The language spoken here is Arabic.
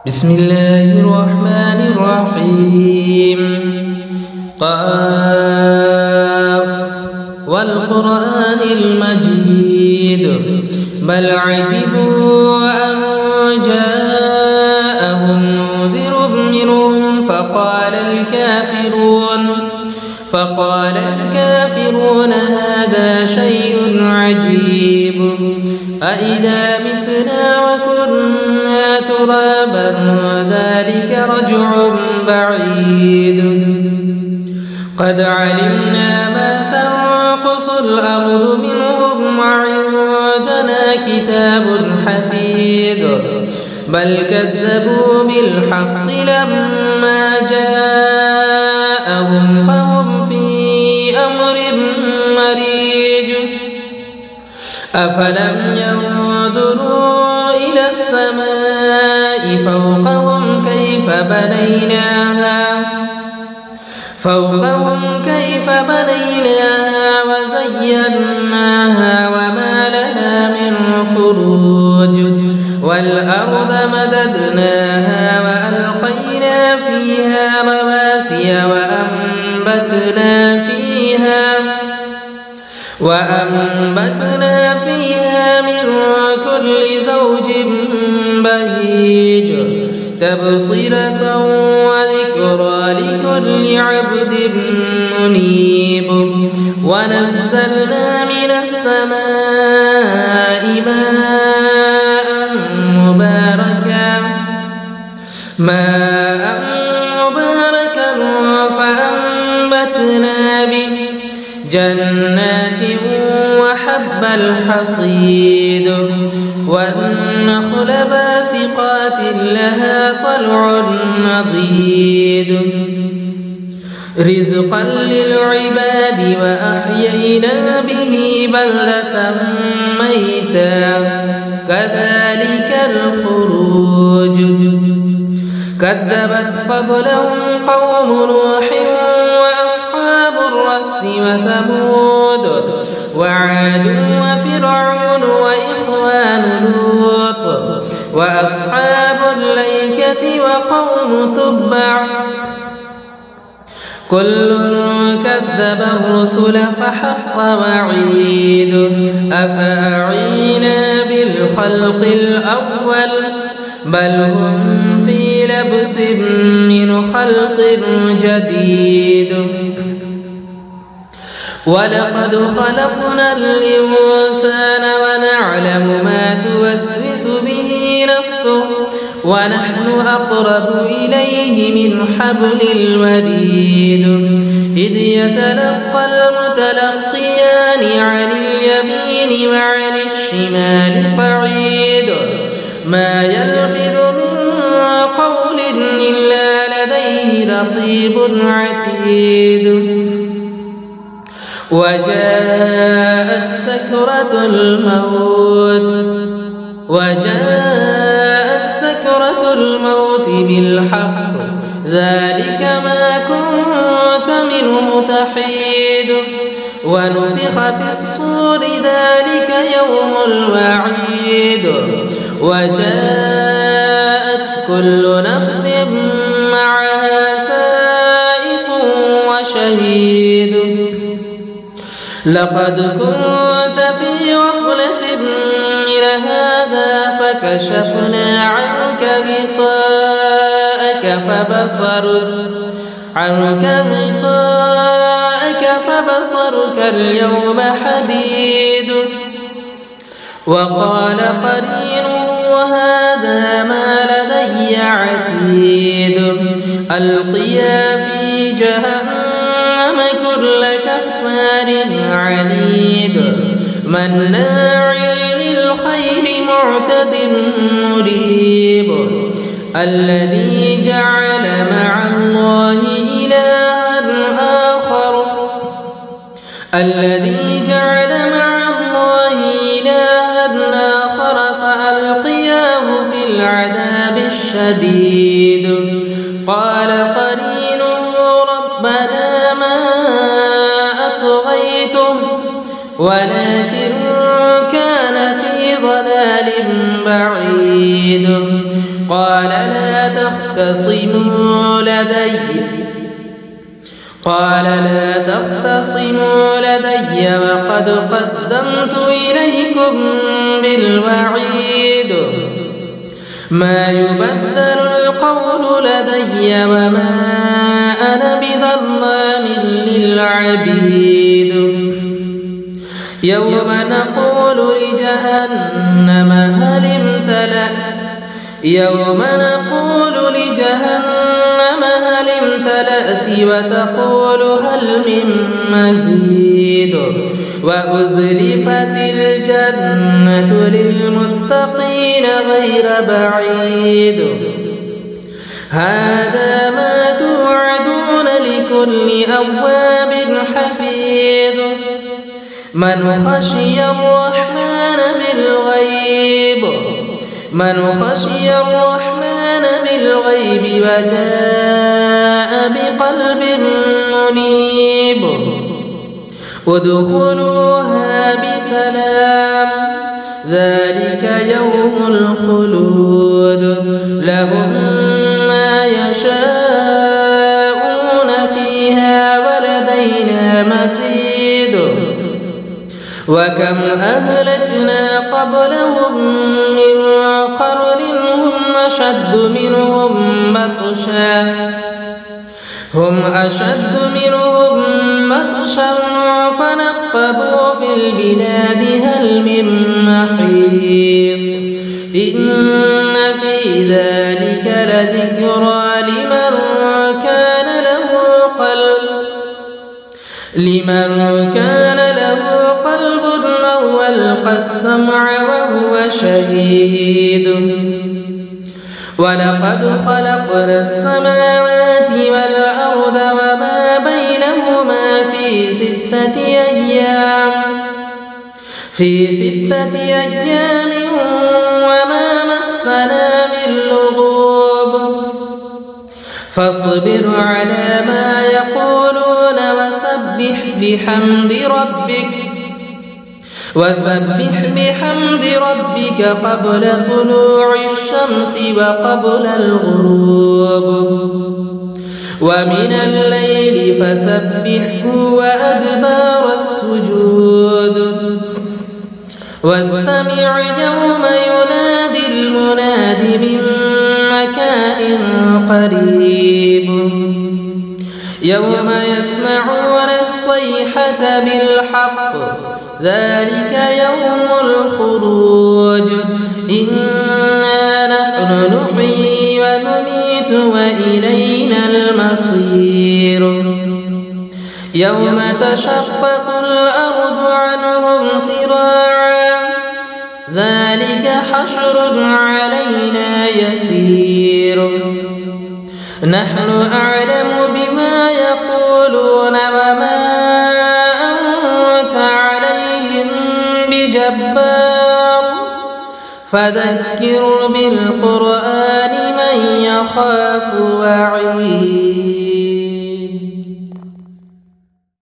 بسم الله الرحمن الرحيم. قاف والقرآن المجيد بل عجبوا أن جاءهم منذر منهم فقال الكافرون هذا شيء عجيب أإذا متنا وكنا ترابا وذلك رجع بعيد قد علمنا ما تنقص الأرض منهم وعندنا كتاب حفيظ بل كذبوا بالحق لما جاءهم فهم في أمر مريج أفلم ينظروا إلى السماء فوقهم كيف بنيناها وزيناها وما لها من فروج والأرض مددناها وألقينا فيها رواسي وأنبتنا فيها من كل زوج بهيج تبصرة وذكرى لكل عبد منيب ونزلنا من السماء ماء مباركا فأنبتنا به جنات وحب الحصيد والنخل باسقات لها طلع نضيد رزقا للعباد وأحيينا به بلدة ميتا كذلك الخروج كذبت قبلهم قوم نوح وأصحاب الرس وثمود وعاد وفرعون وإخوان لوط وأصحاب الأيكة وقوم تبع كل كذب الرسل فحق وعيد أفأعينا بالخلق الأول بل هم في لبس من خلق جديد ولقد خلقنا الإنسان ونعلم ما توسوس به نفسه ونحن أقرب إليه من حبل الوريد إذ يتلقى المتلقيان عن اليمين وعن الشمال قعيد ما يلفظ من قول إلا لديه رقيب عتيد وجاءت سكرة الموت بالحق ذلك ما كنت منه تحيد ونفخ في الصور ذلك يوم الوعيد وجاءت كل نفس معها سائق وشهيد لقد كنت في غفلة من هذا فكشفنا عنك غطاءك فبصرك اليوم حديد وقال قرينه هذا ما لدي عتيد ألقيا في جهنم كل كفار عنيد مناع للخير معتد مريب الذي جعل مع الله إلها آخر فألقياه في العذاب الشديد قال قرينه ربنا ما أطغيته ولكن كان في ضلال بعيد قال لا تختصموا لدي وقد قدمت إليكم بالوعيد ما يبدل القول لدي وما أنا بظلام للعبيد يوم نقول لجهنم هل امتلأت وتقول هل من مزيد وأزلفت الجنة للمتقين غير بعيد هذا ما توعدون لكل أواب حفيظ من خشي الرحمن بالغيب وجاء بقلب منيب ادخلوها بسلام ذلك يوم الخلود لهم ما يشاءون فيها ولدينا مزيد وكم أهلكنا قبلهم من قرن هم أشد منهم بطشا فنقبوا في البلاد هل من محيص إن في ذلك لذكرى لمن كان له قلب أو ألقى السمع وهو شهيد ولقد خلقنا السماوات والأرض وما بينهما في ستة أيام وما مسنا من لغوب فاصبر على ما يقولون وسبح بحمد ربك قبل طلوع الشمس وقبل الغروب ومن الليل فسبحه وأدبار السجود واستمع يوم ينادي المناد من مكان قريب يوم يسمعون الصيحة بالحق ذلك يوم الخروج إنا نحن نحيي ونميت وإلينا المصير يوم تشقق الأرض عنهم سراعا ذلك حشر علينا يسير نحن أعلم بما يقولون وما أنت عليهم بجبار فذكر بالقرآن من يخاف وعيد.